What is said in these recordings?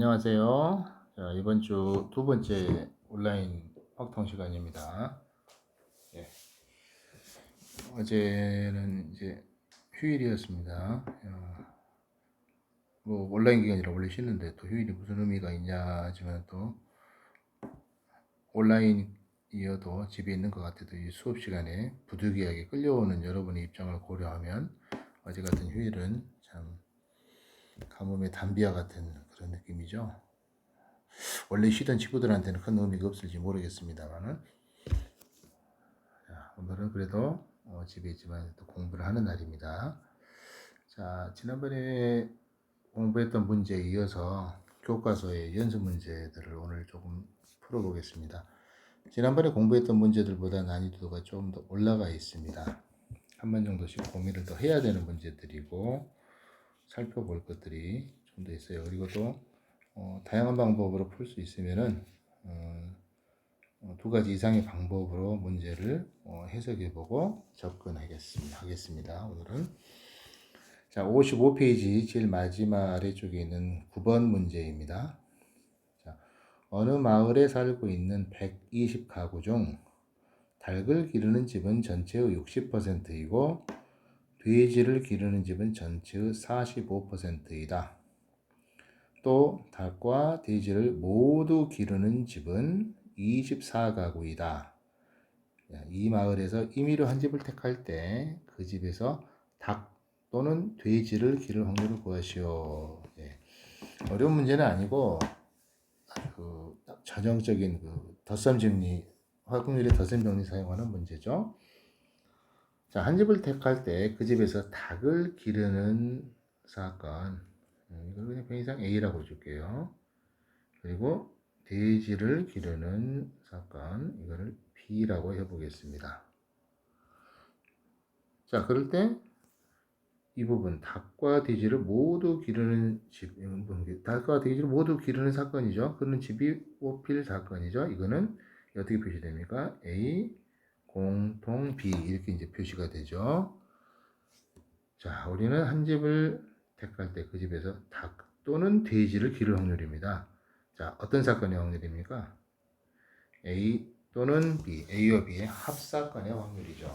안녕하세요. 자, 이번 주 두 번째 온라인 확통 시간입니다. 예, 어제는 이제 휴일이었습니다. 뭐 온라인 기간이라 원래 쉬는데 또 휴일이 무슨 의미가 있냐 하지만 또 온라인이어도 집에 있는 것 같아도 이 수업 시간에 부득이하게 끌려오는 여러분의 입장을 고려하면 어제 같은 휴일은 참 가뭄의 단비와 같은 그런 느낌이죠. 원래 쉬던 친구들한테는 큰 의미가 없을지 모르겠습니다만은 오늘은 그래도 집에 있지만 또 공부를 하는 날입니다. 자, 지난번에 공부했던 문제에 이어서 교과서의 연습 문제들을 오늘 조금 풀어보겠습니다. 지난번에 공부했던 문제들보다 난이도가 좀 더 올라가 있습니다. 한 번 정도씩 고민을 더 해야 되는 문제들이고 살펴볼 것들이 좀 더 있어요. 그리고 또 다양한 방법으로 풀 수 있으면은 두 가지 이상의 방법으로 문제를 해석해보고 접근하겠습니다. 오늘은 자 55페이지 제일 마지막 아래쪽에 있는 9번 문제입니다. 자, 어느 마을에 살고 있는 120가구 중 닭을 기르는 집은 전체의 60%이고 돼지를 기르는 집은 전체의 45%이다. 또 닭과 돼지를 모두 기르는 집은 24가구이다. 이 마을에서 임의로 한 집을 택할 때 그 집에서 닭 또는 돼지를 기를 확률을 구하시오. 어려운 문제는 아니고 전형적인 덧셈 정리, 확률의 덧셈 정리 사용하는 문제죠. 자, 한 집을 택할 때 그 집에서 닭을 기르는 사건, 이걸 그냥 편의상 A라고 줄게요. 그리고 돼지를 기르는 사건, 이거를 B라고 해보겠습니다. 자, 그럴 때 이 부분 닭과 돼지를 모두 기르는 집, 닭과 돼지를 모두 기르는 사건이죠. 그런 집이 뽑힐 사건이죠. 이거는 어떻게 표시됩니까? A 공통 B 이렇게 이제 표시가 되죠. 자, 우리는 한 집을 택할 때 그 집에서 닭 또는 돼지를 기를 확률입니다. 자, 어떤 사건의 확률입니까? A 또는 B, A와 B의 합사건의 확률이죠.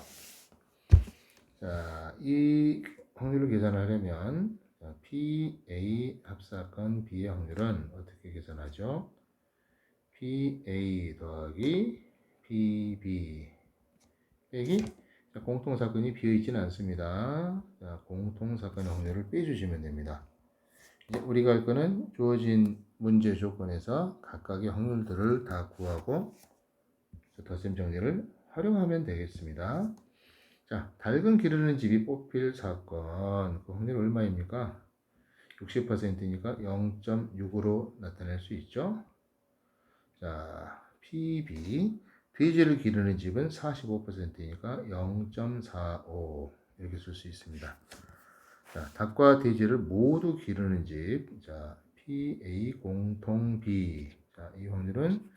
자, 이 확률을 계산하려면 PA 합사건 B의 확률은 어떻게 계산하죠? PA 더하기 PB 빼기 공통사건이 비어있지는 않습니다. 자, 공통사건의 확률을 빼주시면 됩니다. 이제 우리가 할 거는 주어진 문제 조건에서 각각의 확률들을 다 구하고 덧셈 정리를 활용하면 되겠습니다. 자, 닭은 기르는 집이 뽑힐 사건, 그 확률 얼마입니까? 60%니까 0.6으로 나타낼 수 있죠. 자, PB, 돼지를 기르는 집은 45%니까 0.45 이렇게 쓸 수 있습니다. 자, 닭과 돼지를 모두 기르는 집, 자, PA 공통 B, 자, 이 확률은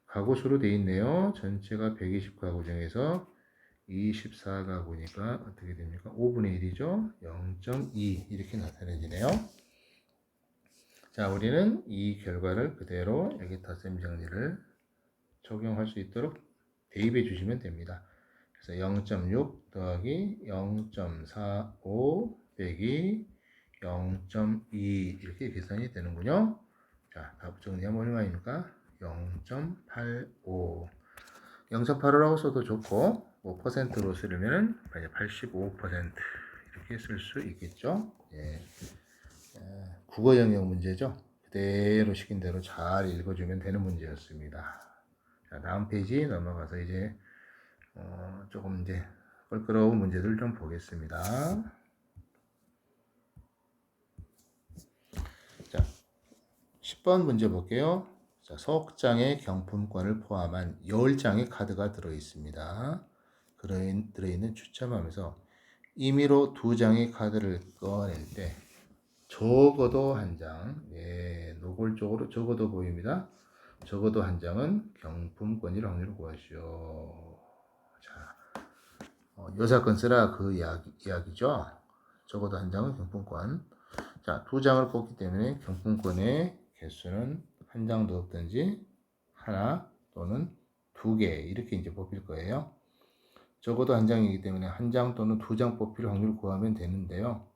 가구 수로 되어 있네요. 전체가 120가구 중에서 24가구니까 어떻게 됩니까? 5분의 1이죠. 0.2 이렇게 나타내지네요. 자, 우리는 이 결과를 그대로 여기 덧셈 정리를 적용할 수 있도록 대입해 주시면 됩니다. 그래서 0.6 더하기 0.45 빼기 0.2 이렇게 계산이 되는군요. 자, 답 정리하면 얼마입니까? 0.85 0.85라고 써도 좋고 뭐 퍼센트로 쓰려면 85% 이렇게 쓸 수 있겠죠. 국어 영역 문제죠. 그대로 시킨 대로 잘 읽어주면 되는 문제였습니다. 자, 다음 페이지 넘어가서 이제 조금 이제 껄끄러운 문제들 좀 보겠습니다. 자, 10번 문제 볼게요. 자, 석장의 경품권을 포함한 10장의 카드가 들어있습니다. 들어있는 추첨함에서 임의로 2장의 카드를 꺼낼 때 적어도 한 장, 노골적으로 적어도 보입니다. 적어도 한 장은 경품권일 확률을 구하시오. 자, 요 사건 쓰라 그 이야기죠. 적어도 한 장은 경품권. 자, 2장을 뽑기 때문에 경품권의 개수는 한 장도 없든지 하나 또는 두 개 이렇게 이제 뽑힐 거예요. 적어도 한 장이기 때문에 한 장 또는 두 장 뽑힐 확률을 구하면 되는데요.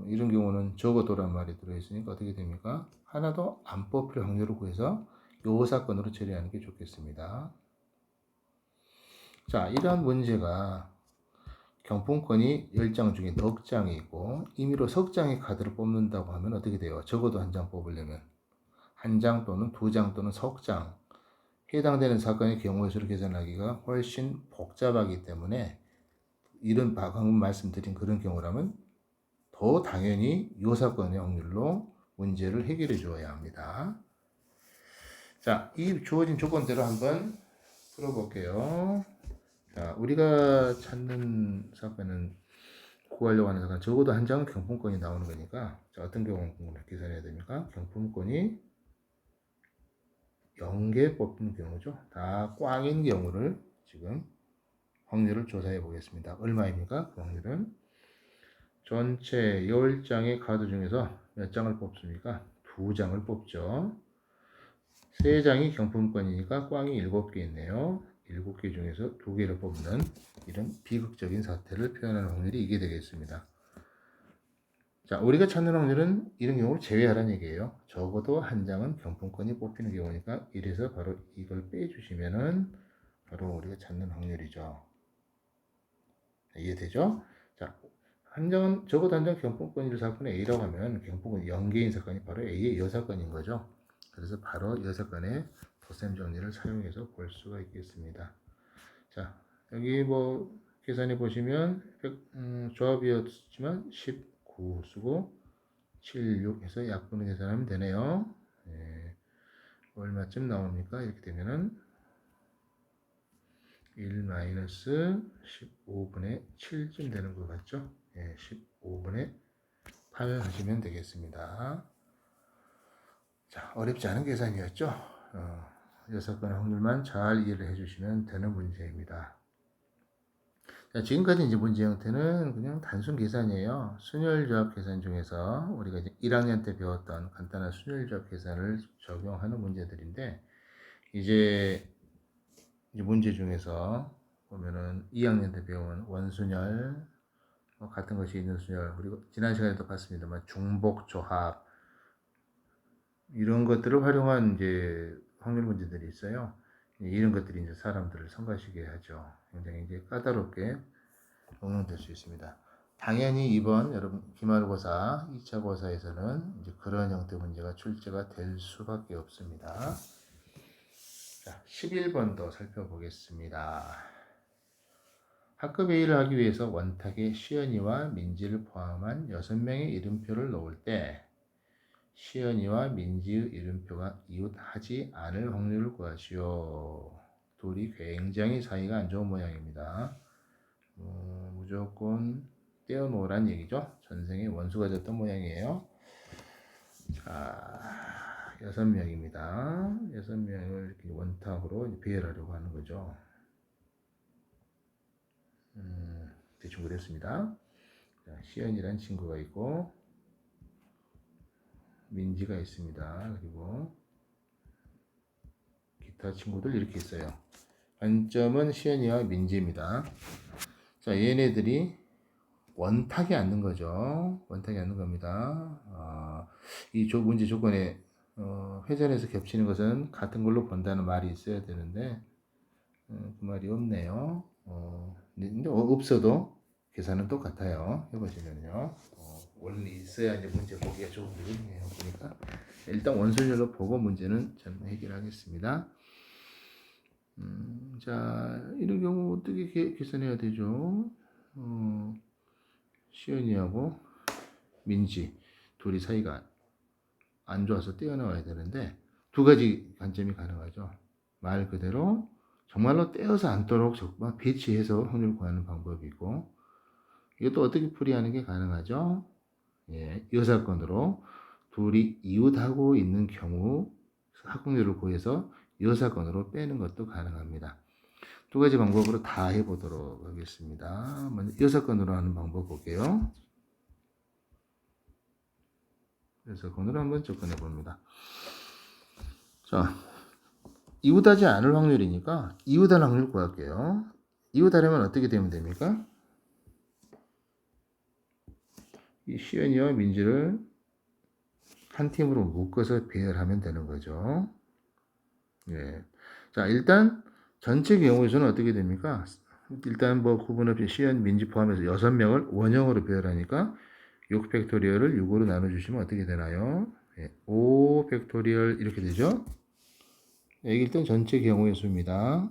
이런 경우는 적어도란 말이 들어있으니까 어떻게 됩니까? 하나도 안 뽑힐 확률을 구해서 요 사건으로 처리하는 게 좋겠습니다. 자, 이러한 문제가 경품권이 10장 중에 넉 장이 있고 임의로 석 장의 카드를 뽑는다고 하면 어떻게 돼요? 적어도 한 장 뽑으려면 한 장 또는 두 장 또는 석 장 해당되는 사건의 경우의 수를 계산하기가 훨씬 복잡하기 때문에 이런 방금 말씀드린 그런 경우라면 더 당연히 이 사건의 확률로 문제를 해결해 주어야 합니다. 자, 이 주어진 조건대로 한번 풀어볼게요. 자, 우리가 찾는 사건은 구하려고 하는 사건 적어도 한 장은 경품권이 나오는 거니까 자, 어떤 경우를 계산해야 됩니까? 경품권이 0개 뽑힌 경우죠. 다 꽝인 경우를 지금 확률을 조사해 보겠습니다. 얼마입니까? 그 확률은 전체 10장의 카드 중에서 몇 장을 뽑습니까? 2장을 뽑죠. 3장이 경품권이니까 꽝이 7개 있네요. 7개 중에서 2개를 뽑는 이런 비극적인 사태를 표현하는 확률이 이게 되겠습니다. 자, 우리가 찾는 확률은 이런 경우를 제외하라는 얘기예요. 적어도 한 장은 경품권이 뽑히는 경우니까 이래서 바로 이걸 빼주시면은 바로 우리가 찾는 확률이죠. 이해되죠? 자, 한 장은 적어도 한 장 경품권일 사건의 A라고 하면 경품권 0개인 사건이 바로 A의 여사건인 거죠. 그래서 바로 여사건의 덧셈 정리를 사용해서 볼 수가 있겠습니다. 자, 여기 뭐 계산해 보시면 조합이었지만 19 쓰고 7, 6 해서 약분을 계산하면 되네요. 예, 얼마쯤 나옵니까? 이렇게 되면은 1-15분의 7쯤 되는 것 같죠? 예, 15분의 8 하시면 되겠습니다. 자, 어렵지 않은 계산이었죠? 이 사건의 확률만 잘 이해를 해주시면 되는 문제입니다. 자, 지금까지 이제 문제 형태는 그냥 단순 계산이에요. 순열조합 계산 중에서 우리가 이제 1학년 때 배웠던 간단한 순열조합 계산을 적용하는 문제들인데, 이제 문제 중에서 보면은 2학년 때 배운 원순열, 같은 것이 있는 순열, 그리고 지난 시간에도 봤습니다만 중복조합, 이런 것들을 활용한 이제 확률 문제들이 있어요. 이런 것들이 이제 사람들을 성가시게 하죠. 굉장히 이제 까다롭게 응용될 수 있습니다. 당연히 이번 여러분 기말고사 2차 고사에서는 이제 그런 형태 문제가 출제가 될 수밖에 없습니다. 자, 11번도 살펴보겠습니다. 학급 A를 하기 위해서 원탁에 시연이와 민지를 포함한 6명의 이름표를 놓을 때 시연이와 민지의 이름표가 이웃하지 않을 확률을 구하시오. 둘이 굉장히 사이가 안 좋은 모양입니다. 무조건 떼어놓으란 얘기죠. 전생에 원수가 됐던 모양이에요. 자, 6명입니다. 6명을 이렇게 원탁으로 배열하려고 하는 거죠. 대충 그랬습니다. 자, 시연이란 친구가 있고 민지가 있습니다. 그리고 기타 친구들 이렇게 있어요. 관점은 시연이와 민지입니다. 자, 얘네들이 원탁이 앉는 거죠. 원탁이 앉는 겁니다. 이 문제 조건에 회전해서 겹치는 것은 같은 걸로 본다는 말이 있어야 되는데 그 말이 없네요. 근데 없어도 계산은 똑같아요. 해보시면요. 원리 있어야 이제 문제 보기가 좋은 거예요. 보니까 일단 원순열로 보고 문제는 저는 해결하겠습니다. 자, 이런 경우 어떻게 계산해야 되죠? 시연이하고 민지 둘이 사이가 안 좋아서 떼어나와야 되는데 두 가지 관점이 가능하죠. 말 그대로 정말로 떼어서 앉도록 정말 배치해서 확률 구하는 방법이고, 이것도 어떻게 풀이하는 게 가능하죠? 예, 이 사건으로 둘이 이웃하고 있는 경우 확률을 구해서 이 사건으로 빼는 것도 가능합니다. 두 가지 방법으로 다 해보도록 하겠습니다. 먼저 이 사건으로 하는 방법 볼게요. 요사건으로 한번 접근해 봅니다. 자, 이웃하지 않을 확률이니까 이웃할 확률 구할게요. 이웃하려면 어떻게 되면 됩니까? 이 시연이와 민지를 한 팀으로 묶어서 배열하면 되는 거죠. 예. 자, 일단 전체 경우에서는 어떻게 됩니까? 일단 뭐 구분 없이 시연, 민지 포함해서 6명을 원형으로 배열하니까 6 팩토리얼을 6으로 나눠주시면 어떻게 되나요? 예, 5 팩토리얼 이렇게 되죠? 예, 일단 전체 경우의 수입니다.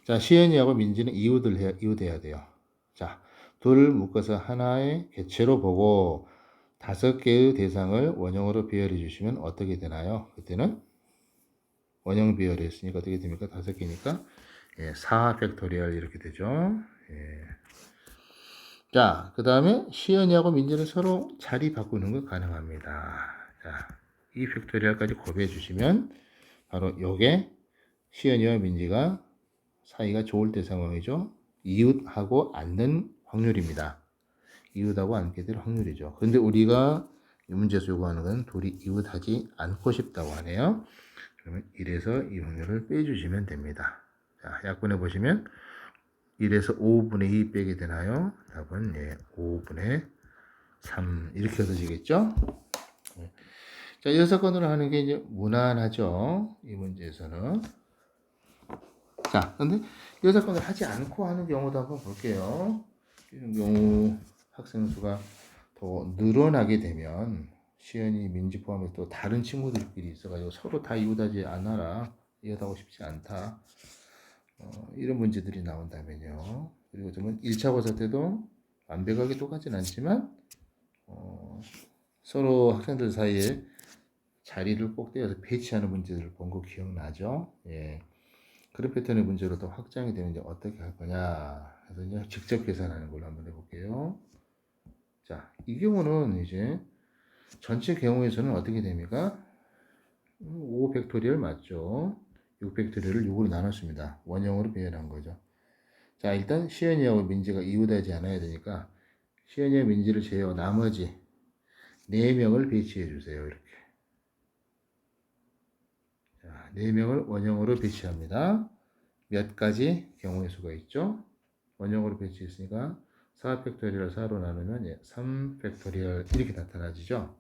자, 시연이하고 민지는 이웃해야 돼요. 자, 둘을 묶어서 하나의 개체로 보고 5개의 대상을 원형으로 배열해 주시면 어떻게 되나요? 그때는 원형 배열을 했으니까 어떻게 됩니까? 5개니까 예, 4 팩토리얼 이렇게 되죠. 예. 자, 그 다음에 시연이하고 민지는 서로 자리 바꾸는 거 가능합니다. 자, 이 팩토리얼까지 곱해 주시면 바로 요게 시연이와 민지가 사이가 좋을 때 상황이죠. 이웃하고 앉는 확률입니다. 이웃하고 앉게 될 확률이죠. 근데 우리가 이 문제에서 요구하는 건 둘이 이웃하지 않고 싶다고 하네요. 그러면 1에서 이 확률을 빼주시면 됩니다. 자, 약분해 보시면 1에서 5분의 2 빼게 되나요? 답은 예, 5분의 3 이렇게 얻어지겠죠? 자, 이 사건으로 하는 게 이제 무난하죠. 이 문제에서는. 자, 근데 이 사건을 하지 않고 하는 경우도 한번 볼게요. 이런 경우 학생 수가 더 늘어나게 되면 시연이 민지 포함해서 또 다른 친구들끼리 있어가지고 서로 다 이웃하지 않아라, 이웃하고 싶지 않다, 이런 문제들이 나온다면요. 그리고 좀 1차 고사 때도 완벽하게 똑같진 않지만 서로 학생들 사이에 자리를 꼭 떼어서 배치하는 문제들을 본 거 기억나죠? 예. 그런 패턴의 문제로 또 확장이 되면 이제 어떻게 할 거냐. 그래서 이제 직접 계산하는 걸로 한번 해볼게요. 자, 이 경우는 이제 전체 경우에서는 어떻게 됩니까? 5 팩토리얼 맞죠? 6 팩토리얼을 6으로 나눴습니다. 원형으로 배열한 거죠. 자, 일단 시연이하고 민지가 이웃하지 않아야 되니까 시연이와 민지를 제외하고 나머지 4명을 배치해 주세요. 이렇게. 자, 4명을 원형으로 배치합니다. 몇 가지 경우의 수가 있죠? 원형으로 배치했으니까 4 팩토리얼 4로 나누면 3 팩토리얼 이렇게 나타나지죠?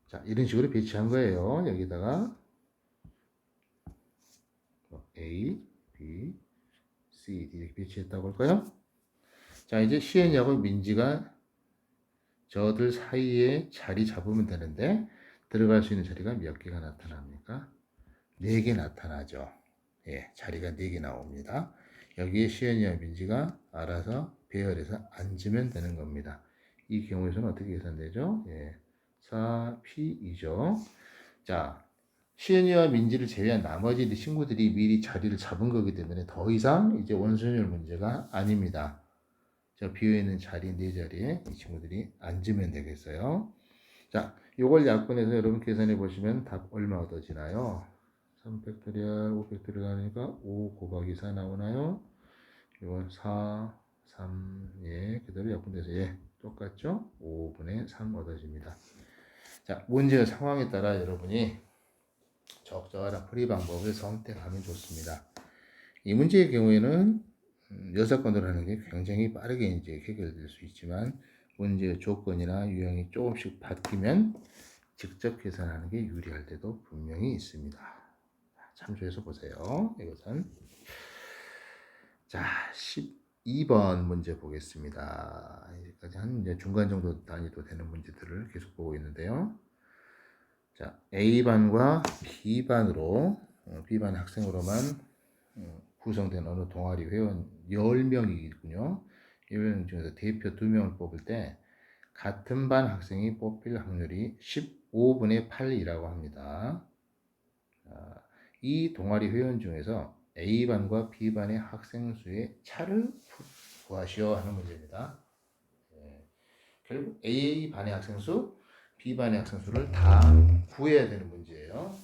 자, 이런 식으로 배치한 거예요. 여기다가 A, B, C, D 이렇게 배치했다고 할까요? 자, 이제 시연이하고 민지가 저들 사이에 자리 잡으면 되는데 들어갈 수 있는 자리가 몇 개가 나타납니까? 4개 나타나죠. 예, 자리가 4개 나옵니다. 여기에 시연이와 민지가 알아서 배열해서 앉으면 되는 겁니다. 이 경우에서는 어떻게 계산되죠? 예, 4P이죠. 자, 시연이와 민지를 제외한 나머지 친구들이 미리 자리를 잡은 거기 때문에 더 이상 이제 원소율 문제가 아닙니다. 저 비어있는 자리 4자리에 이 친구들이 앉으면 되겠어요. 자, 요걸 약분해서 여러분 계산해 보시면 답 얼마 얻어지나요? 3팩토리얼 5팩토리얼 하니까 5 곱하기 4 나오나요? 이건 4, 3, 예, 그대로 약분돼서 예, 똑같죠? 5분의 3 얻어집니다. 자, 문제의 상황에 따라 여러분이 적절한 풀이 방법을 선택하면 좋습니다. 이 문제의 경우에는 여사건으로 하는 게 굉장히 빠르게 이제 해결될 수 있지만 문제의 조건이나 유형이 조금씩 바뀌면 직접 계산하는 게 유리할 때도 분명히 있습니다. 참조해서 보세요. 이것은 자 12번 문제 보겠습니다. 여기까지 한 이제 중간 정도 단위도 되는 문제들을 계속 보고 있는데요. 자 A반과 B반으로 B반 학생으로만 구성된 어느 동아리 회원 10명이 있군요. 10명 중에서 대표 2명을 뽑을 때 같은 반 학생이 뽑힐 확률이 15분의 8이라고 합니다. 이 동아리 회원 중에서 A반과 B반의 학생 수의 차를 구하시오 하는 문제입니다. 결국 A반의 학생 수, B반의 학생 수를 다 구해야 되는 문제예요.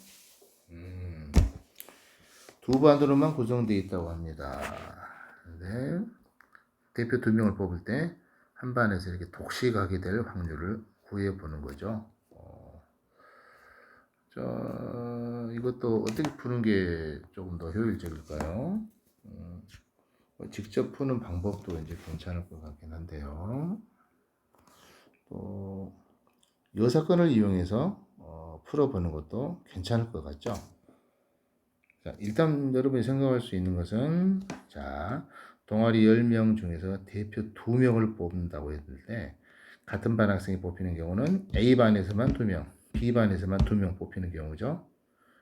두 반으로만 구성되어 있다고 합니다. 근데 대표 2명을 뽑을 때 한 반에서 이렇게 독식하게 될 확률을 구해보는 거죠. 이것도 어떻게 푸는 게 조금 더 효율적일까요? 직접 푸는 방법도 이제 괜찮을 것 같긴 한데요. 또, 이 사건을 이용해서 풀어보는 것도 괜찮을 것 같죠? 자, 일단 여러분이 생각할 수 있는 것은, 자, 동아리 10명 중에서 대표 2명을 뽑는다고 했을 때, 같은 반 학생이 뽑히는 경우는 A반에서만 2명, B반에서만 2명 뽑히는 경우죠.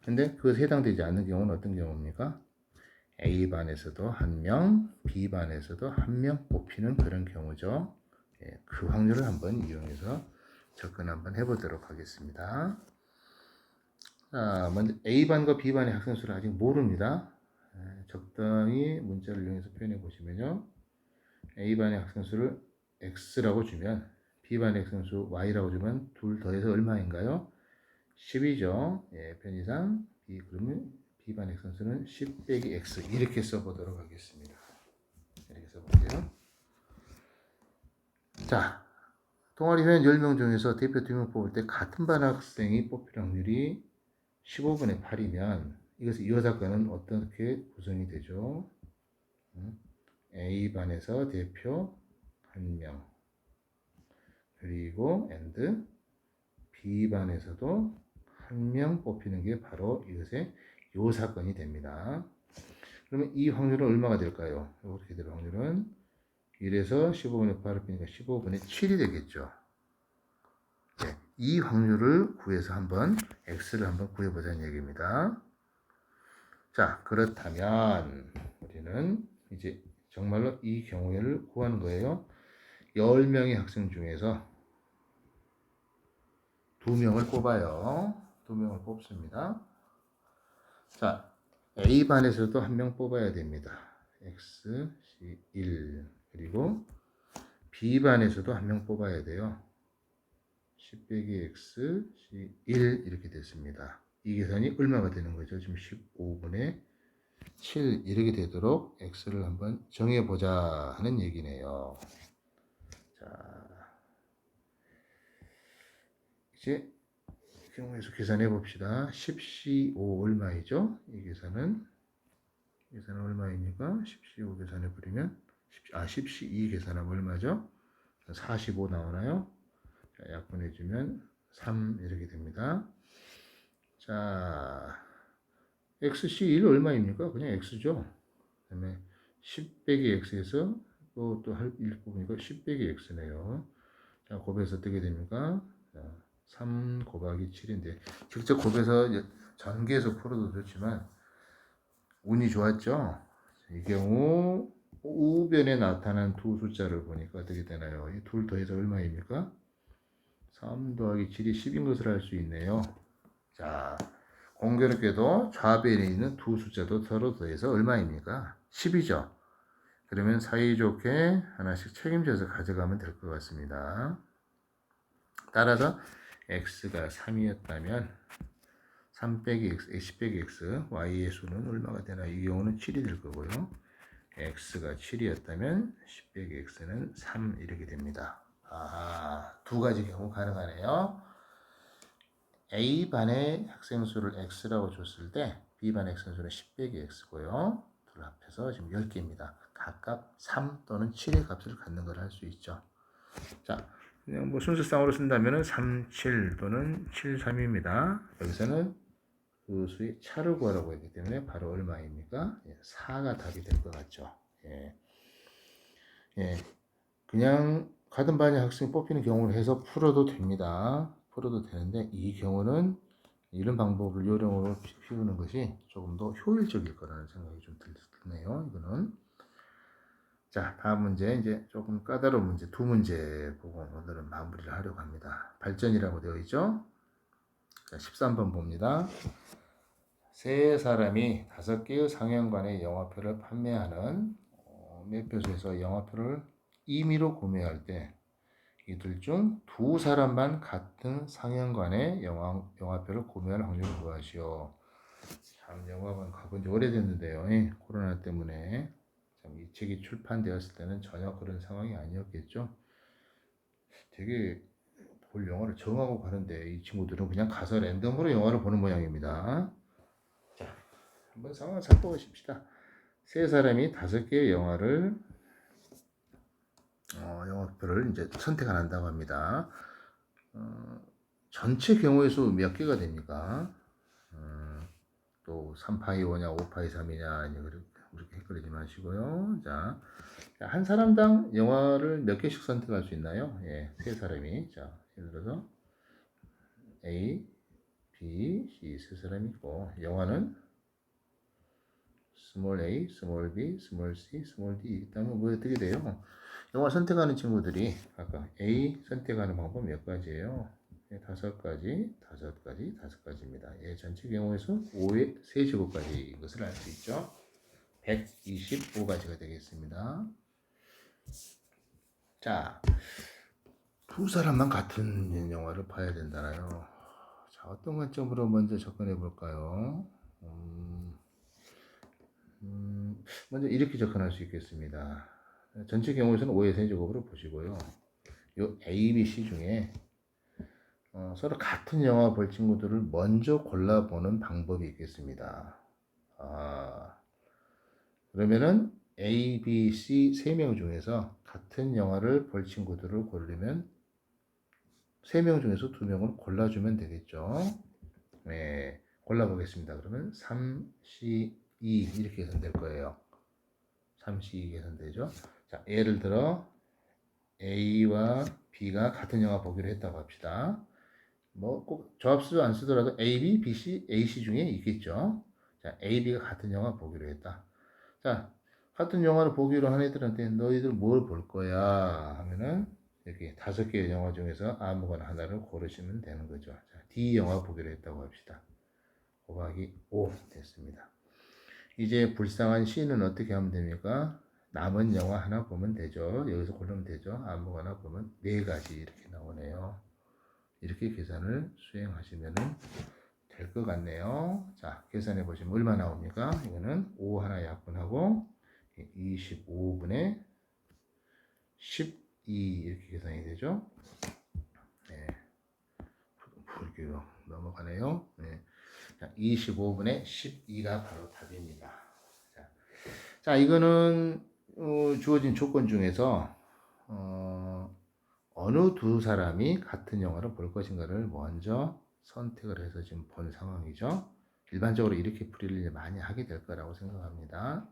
근데 그것에 해당되지 않는 경우는 어떤 경우입니까? A반에서도 1명, B반에서도 1명 뽑히는 그런 경우죠. 예, 그 확률을 한번 이용해서 접근 한번 해보도록 하겠습니다. 자, 먼저 A반과 B반의 학생 수를 아직 모릅니다. 적당히 문자를 이용해서 표현해 보시면요. A반의 학생 수를 X라고 주면 B반의 학생 수 Y라고 주면 둘 더해서 얼마인가요? 10이죠. 예, 편의상 B 그러면 B반의 학생 수는 10 빼기 X 이렇게 써보도록 하겠습니다. 이렇게 써볼게요. 자, 동아리 회원 10명 중에서 대표 2명 뽑을 때 같은 반 학생이 뽑힐 확률이 15분의 8이면 이것의 이 사건은 어떻게 구성이 되죠? A반에서 대표 1명 그리고 and B반에서도 1명 뽑히는 게 바로 이것의 이 사건이 됩니다. 그러면 이 확률은 얼마가 될까요? 이렇게 될 확률은 1에서 15분의 8을 빼니까 15분의 7이 되겠죠. 네, 이 확률을 구해서 한번 X를 한번 구해보자는 얘기입니다. 자, 그렇다면 우리는 이제 정말로 이 경우를 구하는 거예요. 10명의 학생 중에서 2명을 뽑아요. 2명을 뽑습니다. 자, A반에서도 1명 뽑아야 됩니다. X, C, 1. 그리고 B반에서도 1명 뽑아야 돼요. 10 빼기 X, C, 1 이렇게 됐습니다. 이 계산이 얼마가 되는 거죠? 지금 15분의 7 이렇게 되도록 X를 한번 정해보자 하는 얘기네요. 자, 이제 경우에서 계산해 봅시다. 10C5 얼마이죠? 이 계산은 얼마입니까? 10C5 계산해 버리면 10C2 계산하면 얼마죠? 45 나오나요? 자, 약분해 주면 3 이렇게 됩니다. 자, XC1 얼마입니까? 그냥 X죠. 그 다음에 10 빼기 X에서 또 할 일 뽑으니까 10 빼기 X네요. 자, 곱해서 어떻게 됩니까? 자, 3 곱하기 7인데 직접 곱해서 전개해서 풀어도 좋지만 운이 좋았죠. 이 경우 우변에 나타난 두 숫자를 보니까 어떻게 되나요? 이 둘 더해서 얼마입니까? 3 더하기 7이 10인 것을 알 수 있네요. 자, 공교롭게도 좌변에 있는 두 숫자도 서로 더해서 얼마입니까? 10이죠. 그러면 사이좋게 하나씩 책임져서 가져가면 될 것 같습니다. 따라서 x가 3이었다면 3 빼기 x, 10 빼기 x, y의 수는 얼마가 되나? 이 경우는 7이 될 거고요. x가 7이었다면 10 빼기 x는 3 이렇게 됩니다. 두 가지 경우 가능하네요. A반의 학생 수를 x라고 줬을 때 B반의 학생 수는 10 빼기 x고요. 둘 합해서 지금 10개입니다. 각각 3 또는 7의 값을 갖는 걸 할 수 있죠. 자, 그냥 뭐 순서상으로 쓴다면 3, 7 또는 7, 3입니다. 여기서는 그 수의 차를 구하라고 했기 때문에 바로 얼마입니까? 4가 답이 될 것 같죠. 예. 그냥 같은 반의 학생이 뽑히는 경우를 해서 풀어도 됩니다. 풀어도 되는데 이 경우는 이런 방법을 요령으로 피우는 것이 조금 더 효율적일 거라는 생각이 좀 드네요. 이거는. 자, 다음 문제 이제 조금 까다로운 문제 두 문제 보고 오늘은 마무리를 하려고 합니다. 발전이라고 되어 있죠. 자, 13번 봅니다. 세 사람이 5개의 상영관의 영화표를 판매하는 매표소에서 영화표를 임의로 구매할 때 이들 중 두 사람만 같은 상영관의 영화표를 구매할 확률을 구하시오. 참 영화관 가본 지 오래됐는데요. 코로나 때문에 참 이 책이 출판되었을 때는 전혀 그런 상황이 아니었겠죠. 되게 볼 영화를 정하고 가는데 이 친구들은 그냥 가서 랜덤으로 영화를 보는 모양입니다. 자, 한번 상황을 살펴보십시다. 세 사람이 5개의 영화를 영화표를 이제 선택을 한다고 합니다. 전체 경우의 수 몇 개가 됩니까? 또 3파이 5냐 5파이 3이냐 그렇게 헷갈리지 마시고요. 자, 한 사람당 영화를 몇 개씩 선택할 수 있나요? 예, 세 사람이. 자, 예를 들어서 A, B, C 세 사람이 있고 영화는 스몰 a, 스몰 b, 스몰 c, 스몰 d 있다면 뭐 어떻게 돼요? 영화 선택하는 친구들이 아까 A 선택하는 방법 몇 가지예요? 예, 5가지, 5가지, 5가지입니다. 예, 전체 경우에서 5의 세제곱까지 이것을 알 수 있죠. 125가지가 되겠습니다. 자, 두 사람만 같은 영화를 봐야 된다나요? 자, 어떤 관점으로 먼저 접근해 볼까요? 먼저 이렇게 접근할 수 있겠습니다. 전체 경우에서는 5의 세제곱으로 보시고요. 요 A, B, C 중에 서로 같은 영화 볼 친구들을 먼저 골라보는 방법이 있겠습니다. 그러면은 A, B, C 3명 중에서 같은 영화를 볼 친구들을 고르려면 3명 중에서 2명을 골라주면 되겠죠. 네, 골라보겠습니다. 그러면 3, C, 2 이렇게 계산될 거예요. 3, C, 2 계산되죠. 자, 예를 들어 A와 B가 같은 영화 보기로 했다고 합시다. 뭐 꼭 조합수 안 쓰더라도 A, B, B, C, A, C 중에 있겠죠. 자, A, B가 같은 영화 보기로 했다. 자, 같은 영화를 보기로 한 애들한테 너희들 뭘 볼 거야 하면은 이렇게 5개의 영화 중에서 아무거나 하나를 고르시면 되는 거죠. 자, D 영화 보기로 했다고 합시다. 곱하기 5 됐습니다. 이제 불쌍한 C는 어떻게 하면 됩니까? 남은 영화 하나 보면 되죠. 여기서 고르면 되죠. 아무거나 보면 4가지 이렇게 나오네요. 이렇게 계산을 수행하시면 될 것 같네요. 자, 계산해 보시면 얼마 나옵니까? 이거는 5 하나 약분하고 25분의 12 이렇게 계산이 되죠. 네. 이렇게 넘어가네요. 네. 자, 25분의 12가 바로 답입니다. 자, 이거는 주어진 조건 중에서 어느 두 사람이 같은 영화를 볼 것인가를 먼저 선택을 해서 지금 본 상황이죠. 일반적으로 이렇게 풀이를 많이 하게 될 거라고 생각합니다.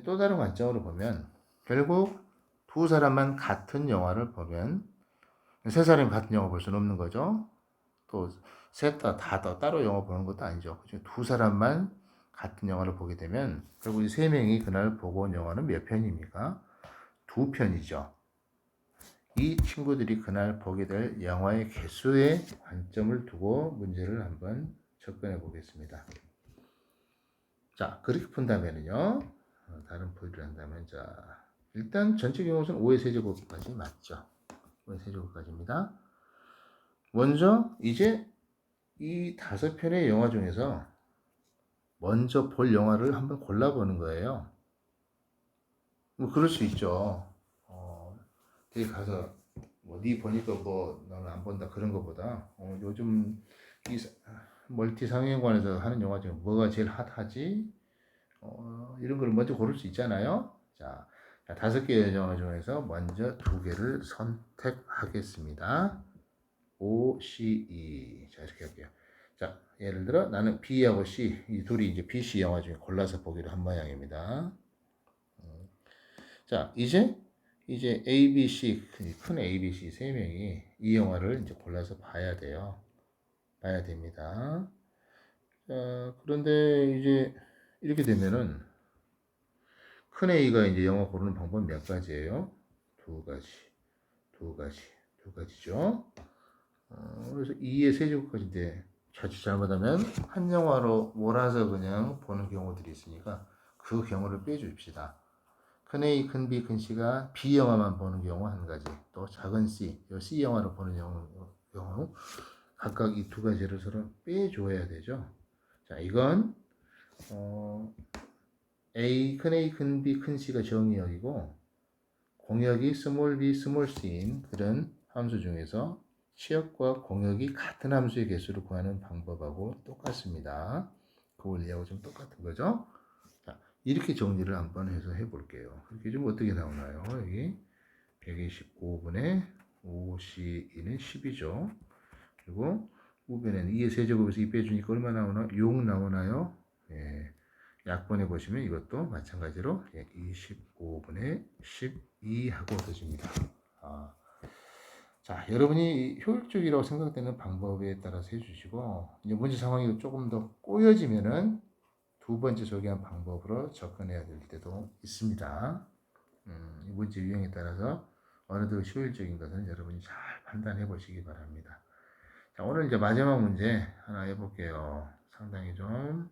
또 다른 관점으로 보면 결국 두 사람만 같은 영화를 보면 세 사람이 같은 영화 볼 수는 없는 거죠. 또 셋 다 따로 영화 보는 것도 아니죠. 두 사람만 같은 영화를 보게 되면 결국 이 세 명이 그날 보고 온 영화는 몇 편입니까? 2편이죠. 이 친구들이 그날 보게 될 영화의 개수에 관점을 두고 문제를 한번 접근해 보겠습니다. 자, 그렇게 푼다면요. 다른 풀이를 한다면, 자, 일단 전체 경우는 5의 세제곱까지 맞죠. 5의 세제곱까지입니다. 먼저, 이제 이 5편의 영화 중에서 먼저 볼 영화를 한번 골라보는 거예요. 뭐, 그럴 수 있죠. 되게 가서, 뭐, 네 보니까 뭐, 너는 안 본다, 그런 거보다, 요즘 이 멀티 상영관에서 하는 영화 중에 뭐가 제일 핫하지? 이런 걸 먼저 고를 수 있잖아요. 자, 5개의 영화 중에서 먼저 2개를 선택하겠습니다. O, C, E. 자, 이렇게 할게요. 자, 예를 들어 나는 B하고 C, 이 둘이 이제 B, C 영화 중에 골라서 보기로 한 모양입니다. 자, 이제 A, B, C, 큰 A, B, C 3명이 이 영화를 이제 골라서 봐야 돼요. 봐야 됩니다. 자, 그런데 이제 이렇게 되면은 큰 A가 이제 영어 고르는 방법이 몇 가지예요? 2가지, 2가지, 2가지죠. 그래서 2의 세제곱까지인데 자칫 잘못하면 한 영화로 몰아서 그냥 보는 경우들이 있으니까 그 경우를 빼줍시다. 큰 A, 큰 B, 큰 C가 B 영화만 보는 경우 한 가지, 또 작은 C, 이 C 영화를 보는 경우 각각 이 2가지를 서로 빼줘야 되죠. 자, 이건 A, 큰 B, 큰 C가 정의역이고 공역이 스몰 b, 스몰 c인 그런 함수 중에서 치역과 공역이 같은 함수의 개수를 구하는 방법하고 똑같습니다. 그 원리하고 좀 똑같은 거죠. 자, 이렇게 정리를 한번 해서 해볼게요. 이렇게 좀 어떻게 나오나요? 여기 125분의 5C2는 10이죠. 그리고 우변에는 2의 세제곱에서 2 빼주니까 얼마 나오나? 6 나오나요? 예. 약분해 보시면 이것도 마찬가지로 25분의 12하고 얻어집니다. 아. 자, 여러분이 효율적이라고 생각되는 방법에 따라서 해주시고, 이제 문제 상황이 조금 더 꼬여지면은 두 번째 소개한 방법으로 접근해야 될 때도 있습니다. 이 문제 유형에 따라서 어느 정도 효율적인 것은 여러분이 잘 판단해 보시기 바랍니다. 자, 오늘 이제 마지막 문제 하나 해볼게요. 상당히 좀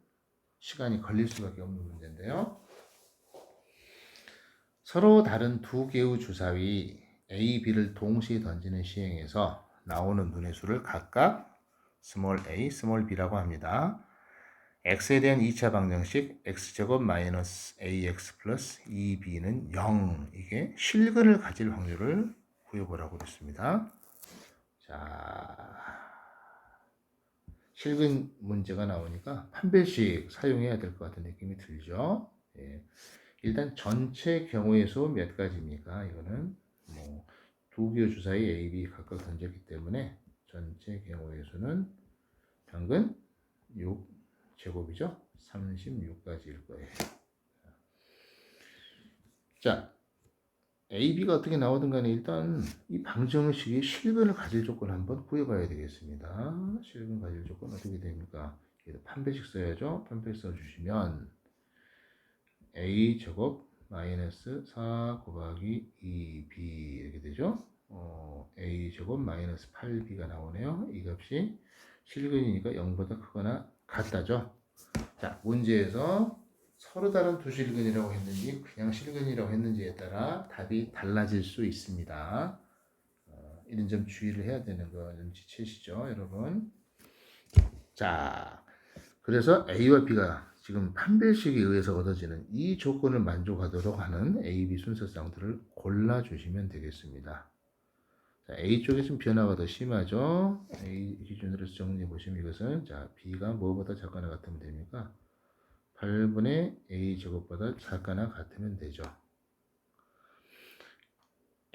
시간이 걸릴 수밖에 없는 문제인데요. 서로 다른 두 개의 주사위 A, B를 동시에 던지는 시행에서 나오는 눈의 수를 각각 스몰 a, 스몰 b라고 합니다. x에 대한 2차 방정식 x제곱 마이너스 ax 플러스 2b는 0. 이게 실근을 가질 확률을 구해보라고 그랬습니다. 자, 실근 문제가 나오니까 판별식 사용해야 될 것 같은 느낌이 들죠. 예. 일단 전체 경우의 수 몇 가지입니까? 이거는 뭐 두 개의 주사위 A, B 각각 던졌기 때문에 전체 경우의 수는 평균 6 제곱이죠. 36가지일 거예요. 자, A, B가 어떻게 나오든 간에 일단 이 방정식이 실근을 가질 조건을 한번 구해봐야 되겠습니다. 실근 가질 조건 어떻게 됩니까? 판별식 써야죠. 판별식 써주시면 A 제곱 마이너스 4 곱하기 2B 이렇게 되죠. A 제곱 마이너스 8B가 나오네요. 이 값이 실근이니까 0보다 크거나 같다죠. 자, 문제에서 서로 다른 두 실근이라고 했는지 그냥 실근이라고 했는지에 따라 답이 달라질 수 있습니다. 이런 점 주의를 해야 되는 거 눈치채시죠, 여러분? 자, 그래서 A와 B가 지금 판별식에 의해서 얻어지는 이 조건을 만족하도록 하는 A, B 순서쌍들을 골라주시면 되겠습니다. 자, A 쪽에 좀 변화가 더 심하죠. A 기준으로 정리해 보시면 이것은 자 B가 뭐보다 작거나 같으면 됩니까? 8분의 A 제곱보다 작거나 같으면 되죠.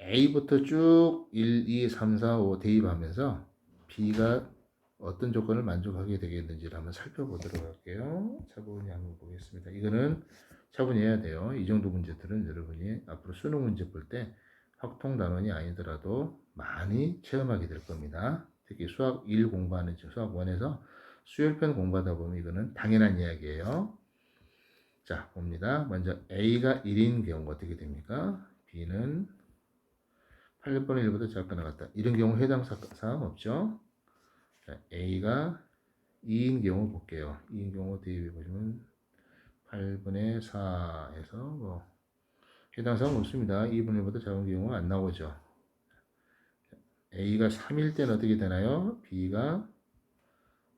A부터 쭉 1, 2, 3, 4, 5 대입하면서 B가 어떤 조건을 만족하게 되겠는지를 한번 살펴보도록 할게요. 차분히 한번 보겠습니다. 이거는 차분히 해야 돼요. 이 정도 문제들은 여러분이 앞으로 수능 문제 볼 때 확통 단원이 아니더라도 많이 체험하게 될 겁니다. 특히 수학 1 공부하는 수학 1에서 수열편 공부하다 보면 이거는 당연한 이야기예요. 자, 봅니다. 먼저 A가 1인 경우 어떻게 됩니까? B는 8분의 1보다 작거나 같다. 이런 경우 해당 사항 없죠? 자, A가 2인 경우 볼게요. 2인 경우 대입해 보시면 8분의 4에서 뭐 해당 사항 없습니다. 2분의 1보다 작은 경우 안 나오죠. A가 3일 때는 어떻게 되나요? B가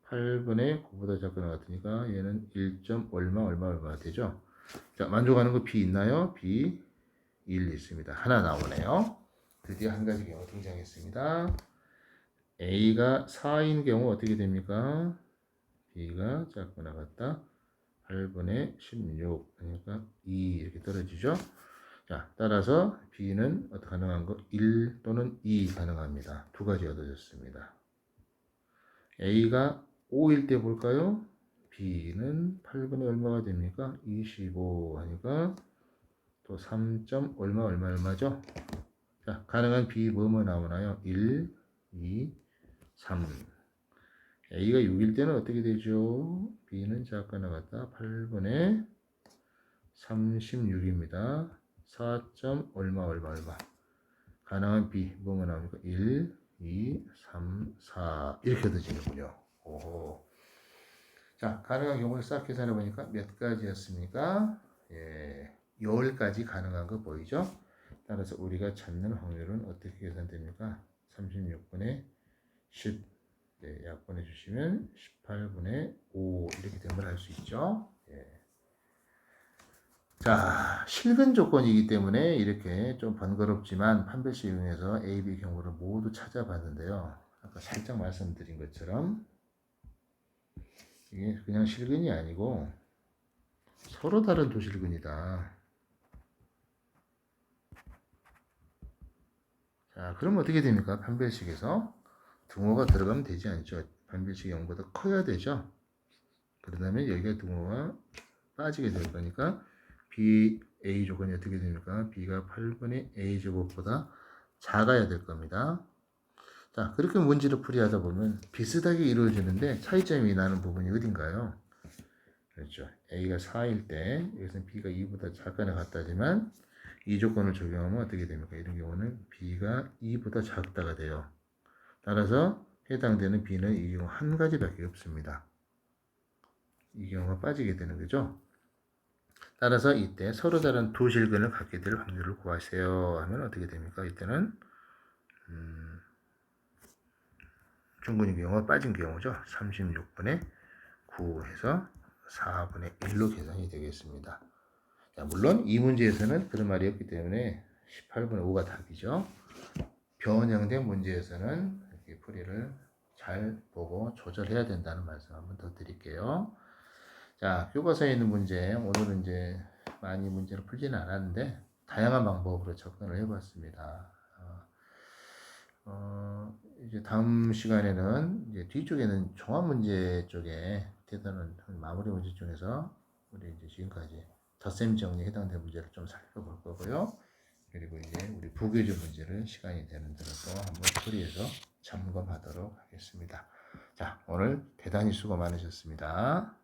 8분의 9보다 작거나 같으니까 얘는 1. 얼마 되죠? 자, 만족하는 거 B 있나요? B 1 있습니다. 하나 나오네요. 드디어 한 가지 경우 등장했습니다. A가 4인 경우 어떻게 됩니까? B가 작거나 같다. 8분의 16 그러니까 2 이렇게 떨어지죠. 자, 따라서 B는 가능한 거 1 또는 2 가능합니다. 두 가지 얻어졌습니다. A가 5일 때 볼까요? B는 8분의 얼마가 됩니까? 25 하니까 또 3. 얼마죠? 자, 가능한 B 뭐뭐 나오나요? 1, 2, 3. A가 6일 때는 어떻게 되죠? B는 작거나 같다. 8분의 36입니다. 4. 얼마. 가능한 B 뭐뭐 나옵니까? 1, 2, 3, 4 이렇게 얻어지는군요. 오호. 자, 가능한 경우를 싹 계산해 보니까 몇 가지였습니까? 예, 10가지 가능한 거 보이죠? 따라서 우리가 찾는 확률은 어떻게 계산됩니까? 36분의 10 네, 약분해 주시면 18분의 5 이렇게 된 걸 알 수 있죠. 예. 자, 실근 조건이기 때문에 이렇게 좀 번거롭지만 판별식 이용해서 A, B 경우를 모두 찾아봤는데요. 아까 살짝 말씀드린 것처럼 이게 그냥 실근이 아니고 서로 다른 도실근이다. 자, 그럼 어떻게 됩니까? 판별식에서 등호가 들어가면 되지 않죠. 판별식 0보다 커야 되죠. 그러다면 여기가 등호가 빠지게 될 거니까 B, A 조건이 어떻게 됩니까? B가 8분의 A 제곱보다 작아야 될 겁니다. 자, 그렇게 문제를 풀이하다 보면 비슷하게 이루어지는데 차이점이 나는 부분이 어딘가요? 그렇죠. A가 4일 때 여기서는 B가 2보다 작거나 같다지만 이 조건을 적용하면 어떻게 됩니까? 이런 경우는 B가 2보다 작다가 돼요. 따라서 해당되는 B는 이 경우 한 가지밖에 없습니다. 이 경우가 빠지게 되는 거죠. 따라서 이때 서로 다른 두 실근을 갖게 될 확률을 구하세요 하면 어떻게 됩니까? 이때는 중근의 경우가 빠진 경우죠. 36분의 9 해서 4분의 1로 계산이 되겠습니다. 자, 물론 이 문제에서는 그런 말이 없기 때문에 18분의 5가 답이죠. 변형된 문제에서는 이렇게 풀이를 잘 보고 조절해야 된다는 말씀 한번 더 드릴게요. 자, 교과서에 있는 문제, 오늘은 이제 많이 문제를 풀지는 않았는데 다양한 방법으로 접근을 해봤습니다. 이제 다음 시간에는 이제 뒤쪽에는 종합 문제 쪽에 대단한 마무리 문제 중에서 우리 이제 지금까지 덧셈 정리에 해당되는 문제를 좀 살펴볼 거고요. 그리고 이제 우리 부교재 문제를 시간이 되는 대로 또 한번 풀이해서 점검하도록 하겠습니다. 자, 오늘 대단히 수고 많으셨습니다.